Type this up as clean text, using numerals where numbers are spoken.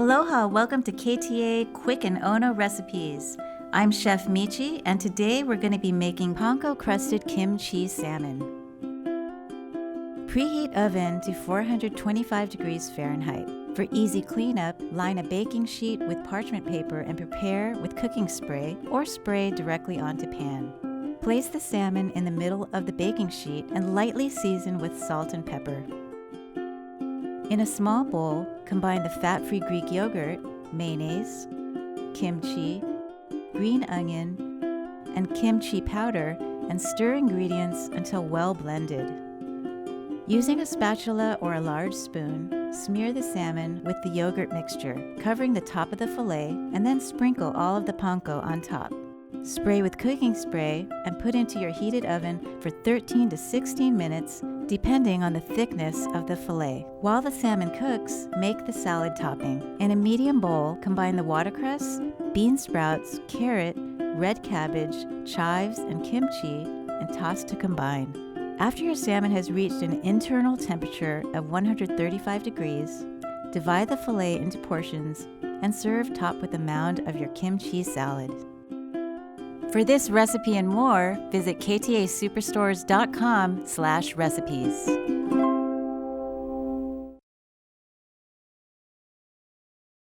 Aloha, welcome to KTA Quick and Ono Recipes. I'm Chef Michi, and today we're going to be making Panko Crusted kimchi salmon. Preheat oven to 425 degrees Fahrenheit. For easy cleanup, line a baking sheet with parchment paper and prepare with cooking spray or spray directly onto pan. Place the salmon in the middle of the baking sheet and lightly season with salt and pepper. In a small bowl, combine the fat-free Greek yogurt, mayonnaise, kimchi, green onion, and kimchi powder, and stir ingredients until well blended. Using a spatula or a large spoon, smear the salmon with the yogurt mixture, covering the top of the fillet, and then sprinkle all of the panko on top. Spray with cooking spray and put into your heated oven for 13 to 16 minutes, depending on the thickness of the fillet. While the salmon cooks, make the salad topping. In a medium bowl, combine the watercress, bean sprouts, carrot, red cabbage, chives, and kimchi, and toss to combine. After your salmon has reached an internal temperature of 135 degrees, divide the fillet into portions and serve topped with a mound of your kimchi salad. For this recipe and more, visit ktasuperstores.com/recipes.